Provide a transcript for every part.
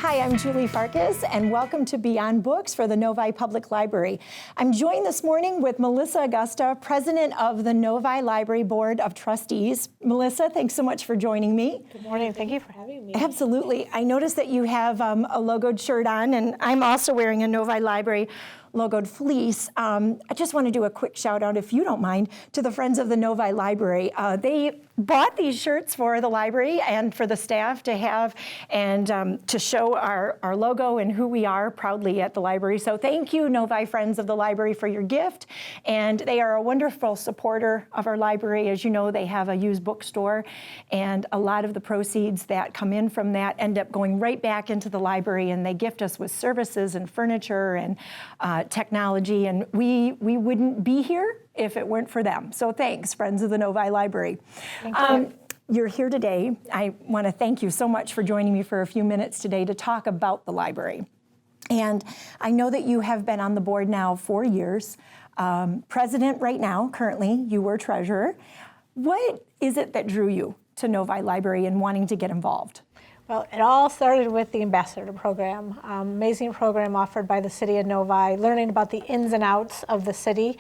Hi, I'm Julie Farkas, and welcome to Beyond Books for the Novi Public Library. I'm joined this morning with Melissa Agosta, President of the Novi Library Board of Trustees. Melissa, thanks so much for joining me. Good morning. Thank you for having me. Absolutely. I noticed that you have a logoed shirt on, and I'm also wearing a Novi Library logoed fleece. I just want to do a quick shout out, if you don't mind, to the Friends of the Novi Library. They bought these shirts for the library and for the staff to have and to show our logo and who we are proudly at the library. So thank you, Novi Friends of the Library, for your gift. And they are a wonderful supporter of our library. As you know, they have a used bookstore, and a lot of the proceeds that come in from that end up going right back into the library, and they gift us with services and furniture and technology, and we wouldn't be here if it weren't for them. So thanks, Friends of the Novi Library. Thank you. You're here today. I want to thank you so much for joining me for a few minutes today to talk about the library. And I know that you have been on the board now 4 years. President right now, currently, you were treasurer. What is it that drew you to Novi Library and wanting to get involved? Well, it all started with the Ambassador Program, amazing program offered by the city of Novi, learning about the ins and outs of the city.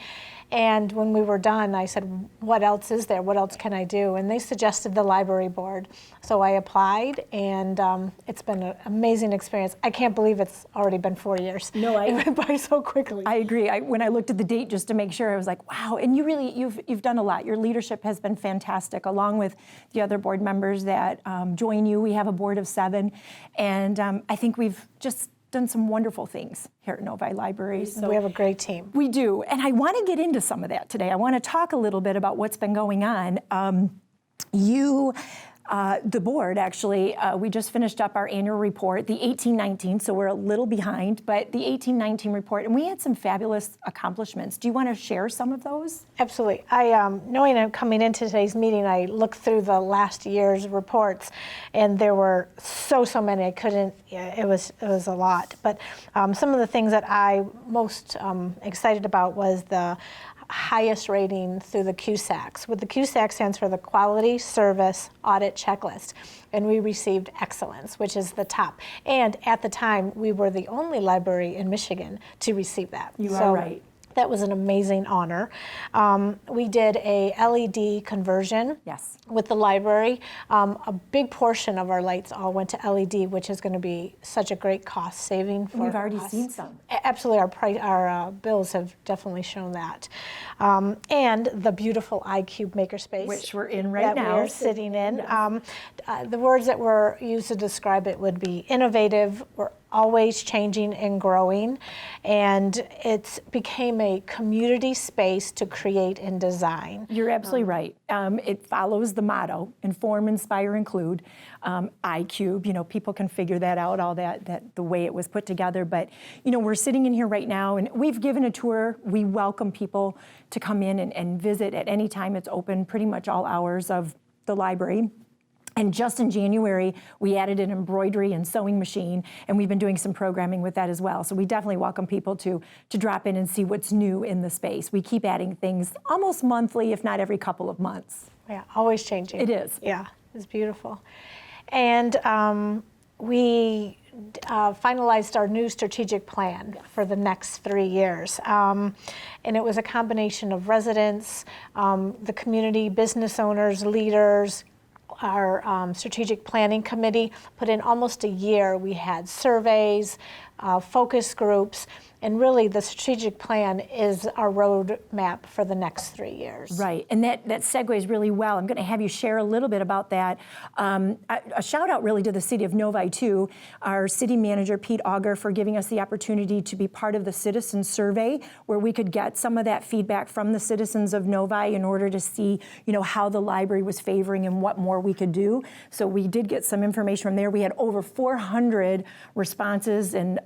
And when we were done, I said, what else is there? What else can I do? And they suggested the library board. So I applied, and it's been an amazing experience. I can't believe it's already been 4 years. No, it went by so quickly. I agree. When I looked at the date just to make sure, I was like, wow. And you've done a lot. Your leadership has been fantastic, along with the other board members that join you. We have a board of 7, and I think we've just done some wonderful things here at Novi Library. So we have a great team. We do, and I want to get into some of that today. I want to talk a little bit about what's been going on. The board, actually, we just finished up our annual report, the 18-19, so we're a little behind, but the 18-19 report, and we had some fabulous accomplishments. Do you want to share some of those? Absolutely. Knowing I'm coming into today's meeting, I looked through the last year's reports, and there were so many. I couldn't. It was a lot. But some of the things that I most excited about was the highest rating through the QSACs. What the QSAC stands for the Quality Service Audit Checklist, and we received excellence, which is the top. And at the time, we were the only library in Michigan to receive that. You are right. That was an amazing honor. We did a LED conversion. Yes. With the library. A big portion of our lights all went to LED, which is going to be such a great cost saving for us. We've already seen some. Absolutely, our bills have definitely shown that. And the beautiful iCube makerspace, which we're in right now. We are sitting in. Yes. The words that were used to describe it would be innovative. We're always changing and growing, and it became a community space to create and design. You're absolutely right. It follows the motto, inform, inspire, include. iCube, people can figure that out, all that the way it was put together. But, we're sitting in here right now, and we've given a tour. We welcome people to come in and visit at any time. It's open pretty much all hours of the library. And just in January, we added an embroidery and sewing machine, and we've been doing some programming with that as well. So we definitely welcome people to drop in and see what's new in the space. We keep adding things almost monthly, if not every couple of months. Yeah, always changing. It is. Yeah, it's beautiful. And we finalized our new strategic plan for the next 3 years. And it was a combination of residents, the community, business owners, leaders. Our strategic planning committee put in almost a year. We had surveys, focus groups, and really the strategic plan is our roadmap for the next 3 years. Right, and that segues really well. I'm going to have you share a little bit about that. A shout out really to the city of Novi too, our city manager Pete Auger for giving us the opportunity to be part of the citizen survey where we could get some of that feedback from the citizens of Novi in order to see how the library was favoring and what more we could do. So we did get some information from there. We had over 400 responses and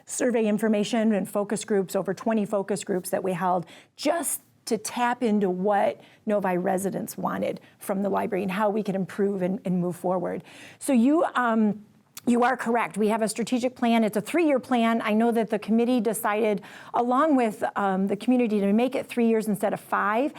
survey information and focus groups, over 20 focus groups that we held just to tap into what Novi residents wanted from the library and how we could improve and move forward. So you are correct. We have a strategic plan. It's a 3-year plan. I know that the committee decided, along with the community, to make it 3 years instead of 5.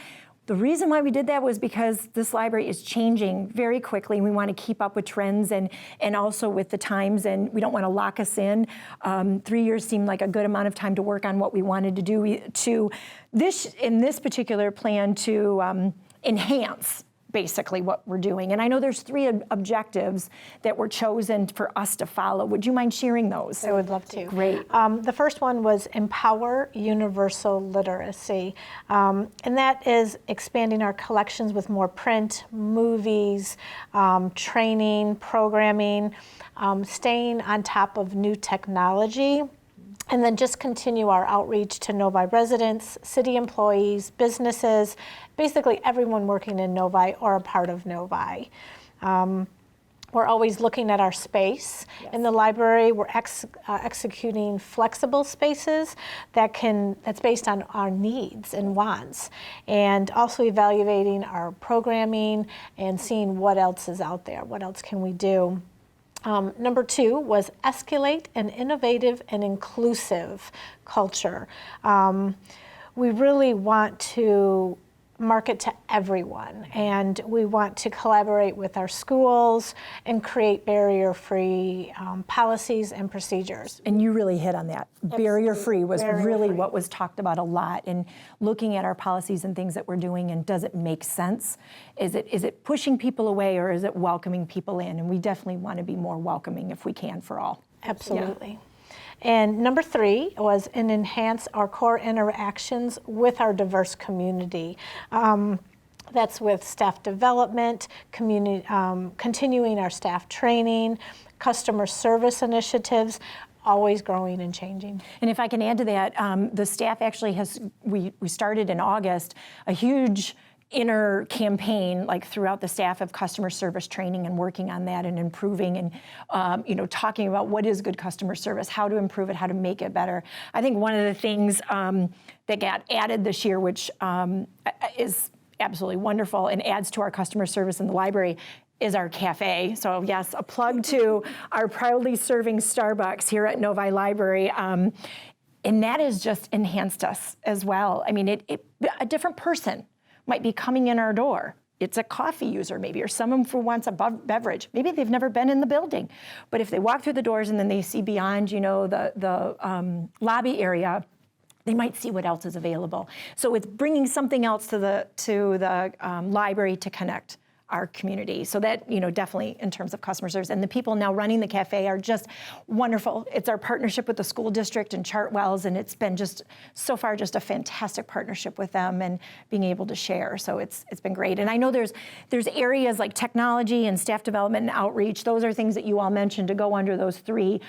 The reason why we did that was because this library is changing very quickly. We want to keep up with trends and also with the times, and we don't want to lock us in. 3 years seemed like a good amount of time to work on what we wanted to do in this particular plan to enhance basically what we're doing. And I know there's 3 objectives that were chosen for us to follow. Would you mind sharing those? I would love to. Great. The first one was empower universal literacy. And that is expanding our collections with more print, movies, training, programming, staying on top of new technology. And then just continue our outreach to Novi residents, city employees, businesses, basically everyone working in Novi or a part of Novi. We're always looking at our space in the library. We're executing flexible spaces that's based on our needs and wants, and also evaluating our programming and seeing what else is out there. What else can we do? Number 2 was escalate an innovative and inclusive culture. We really want to market to everyone, and we want to collaborate with our schools and create barrier-free policies and procedures. And you really hit on that. Barrier-free was really what was talked about a lot, and looking at our policies and things that we're doing, and does it make sense? Is it pushing people away, or is it welcoming people in? And we definitely want to be more welcoming if we can for all. Absolutely. Yeah. And number 3 was enhance our core interactions with our diverse community. That's with staff development, continuing our staff training, customer service initiatives, always growing and changing. And if I can add to that, the staff actually we started in August, a huge inner campaign, like throughout the staff, of customer service training and working on that and improving and talking about what is good customer service, how to improve it, how to make it better. I think one of the things that got added this year, which is absolutely wonderful and adds to our customer service in the library, is our cafe. So yes, a plug to our proudly serving Starbucks here at Novi Library. And that has just enhanced us as well. I mean, a different person might be coming in our door. It's a coffee user maybe, or someone who wants a beverage. Maybe they've never been in the building. But if they walk through the doors and then they see beyond, the lobby area, they might see what else is available. So it's bringing something else to the library to connect our community. So that, definitely in terms of customer service. And the people now running the cafe are just wonderful. It's our partnership with the school district and Chartwell's, and it's been just, so far, just a fantastic partnership with them and being able to share. So it's been great. And I know there's areas like technology and staff development and outreach. Those are things that you all mentioned to go under those 3.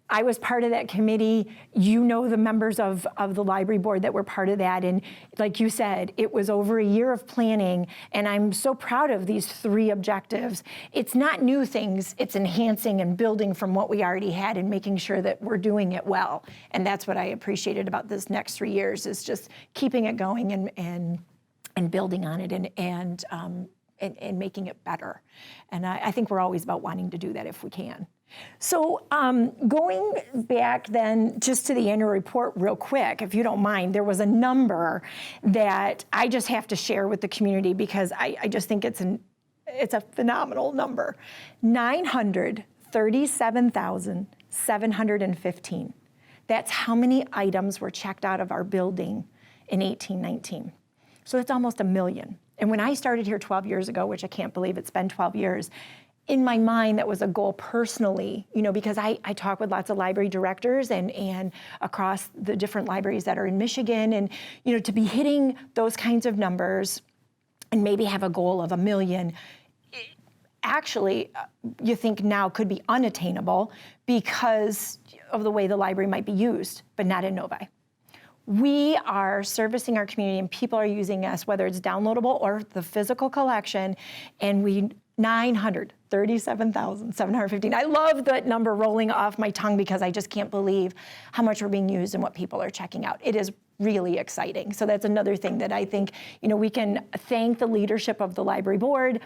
I was part of that committee. The members of the library board that were part of that. And like you said, it was over a year of planning, and I'm so proud of these 3 objectives. It's not new things, it's enhancing and building from what we already had and making sure that we're doing it well. And that's what I appreciated about this next 3 years, is just keeping it going and building on it and making it better. And I think we're always about wanting to do that if we can. So going back then just to the annual report real quick, if you don't mind, there was a number that I just have to share with the community because I just think it's a phenomenal number. 937,715. That's how many items were checked out of our building in 1819. So it's almost 1 million. And when I started here 12 years ago, which I can't believe it's been 12 years, in my mind, that was a goal personally, because I talk with lots of library directors and across the different libraries that are in Michigan, and, to be hitting those kinds of numbers and maybe have a goal of 1 million, actually, you think now could be unattainable because of the way the library might be used, but not in Novi. We are servicing our community and people are using us, whether it's downloadable or the physical collection, and 937,715. I love that number rolling off my tongue because I just can't believe how much we're being used and what people are checking out. It is really exciting. So that's another thing that I think, we can thank the leadership of the library board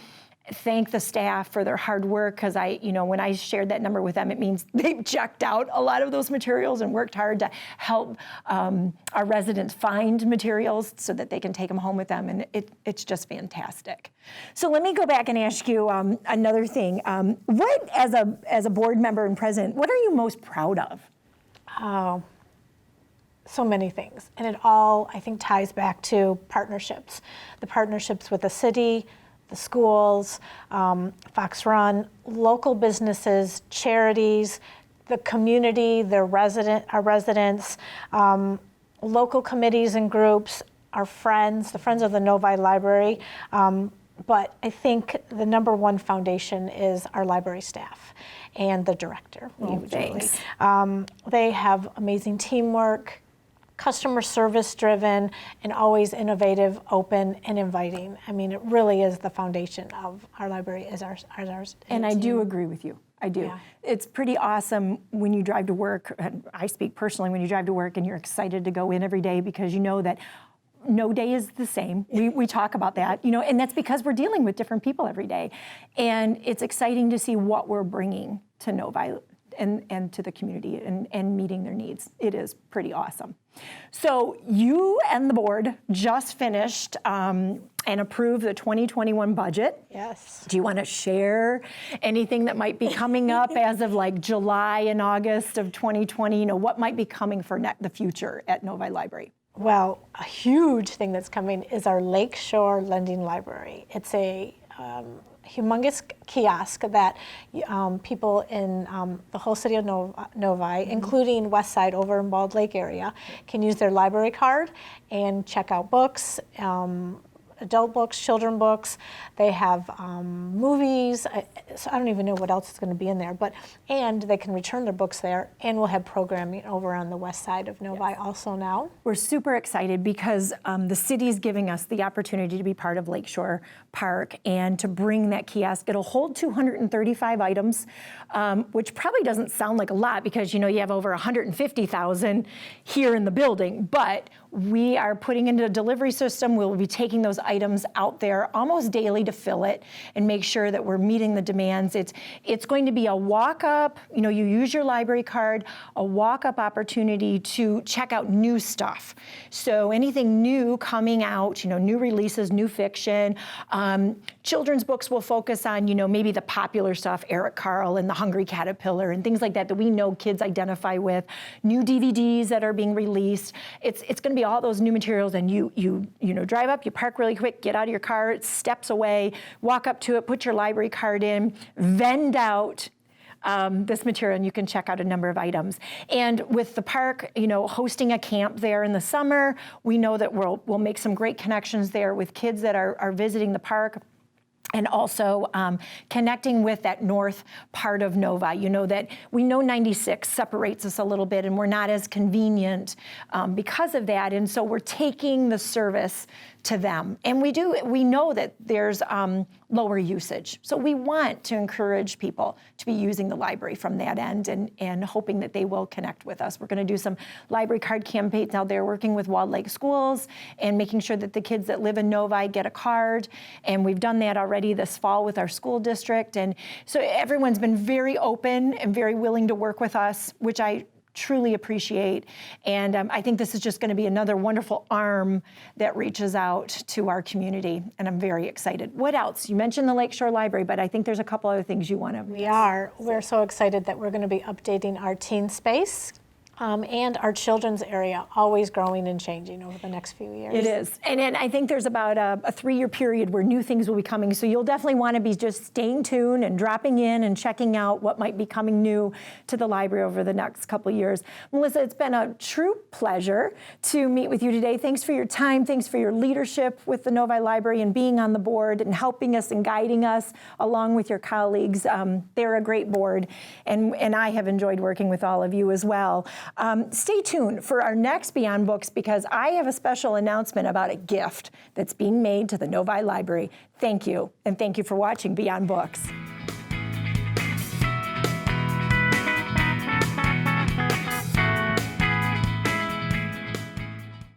thank the staff for their hard work, because when I shared that number with them, it means they've checked out a lot of those materials and worked hard to help our residents find materials so that they can take them home with them, and it's just fantastic. So let me go back and ask you another thing. What, as a board member and president, what are you most proud of? Oh, so many things. And it all, I think, ties back to partnerships. The partnerships with the city, the schools, Fox Run, local businesses, charities, the community, our residents, local committees and groups, our friends, the Friends of the Novi Library. But I think the number one foundation is our library staff and the director. Thanks. They have amazing teamwork, customer service driven, and always innovative, open, and inviting. I mean, it really is the foundation of our library is ours. And I do agree with you. I do. Yeah. It's pretty awesome when you drive to work, and I speak personally, when you drive to work and you're excited to go in every day because you know that no day is the same. We talk about that, and that's because we're dealing with different people every day. And it's exciting to see what we're bringing to Novi and to the community and meeting their needs. It is pretty awesome. So you and the board just finished and approved the 2021 budget. Yes. Do you want to share anything that might be coming up as of like July and August of 2020? What might be coming for the future at Novi Library? Well, a huge thing that's coming is our Lakeshore Lending Library. It's a humongous kiosk that people in the whole city of Novi, including West Side over in Bald Lake area, can use their library card and check out books, adult books, children books. They have movies. So I don't even know what else is going to be in there, and they can return their books there, and we'll have programming over on the west side of Novi also now. We're super excited because the city's giving us the opportunity to be part of Lakeshore Park and to bring that kiosk. It'll hold 235 items, which probably doesn't sound like a lot because you have over 150,000 here in the building, but we are putting into a delivery system. We'll be taking those items out there almost daily to fill it and make sure that we're meeting the demands. It's going to be a walk-up, you use your library card, a walk-up opportunity to check out new stuff. So anything new coming out, new releases, new fiction. Children's books will focus on, maybe the popular stuff, Eric Carle and the Hungry Caterpillar and things like that we know kids identify with. New DVDs that are being released. It's going to be all those new materials, and you drive up, you park really quick, get out of your car, it steps away, walk up to it, put your library card in, vend out this material, and you can check out a number of items. And with the park, hosting a camp there in the summer, we know that we'll make some great connections there with kids that are visiting the park. And also connecting with that north part of Novi. That we know 96 separates us a little bit, and we're not as convenient because of that. And so we're taking the service to them. And we know that there's lower usage. So we want to encourage people to be using the library from that end and hoping that they will connect with us. We're going to do some library card campaigns out there working with Walled Lake schools and making sure that the kids that live in Novi get a card. And we've done that already this fall with our school district. And so everyone's been very open and very willing to work with us, which I truly appreciate. And I think this is just going to be another wonderful arm that reaches out to our community. And I'm very excited. What else? You mentioned the Lakeshore Library, but I think there's a couple other things you want to. We're so excited that we're going to be updating our teen space. And our children's area, always growing and changing over the next few years. It is. And then I think there's about a 3-year period where new things will be coming. So you'll definitely want to be just staying tuned and dropping in and checking out what might be coming new to the library over the next couple of years. Melissa, it's been a true pleasure to meet with you today. Thanks for your time. Thanks for your leadership with the Novi Library and being on the board and helping us and guiding us along with your colleagues. They're a great board, and I have enjoyed working with all of you as well. Stay tuned for our next Beyond Books because I have a special announcement about a gift that's being made to the Novi Library. Thank you, and thank you for watching Beyond Books.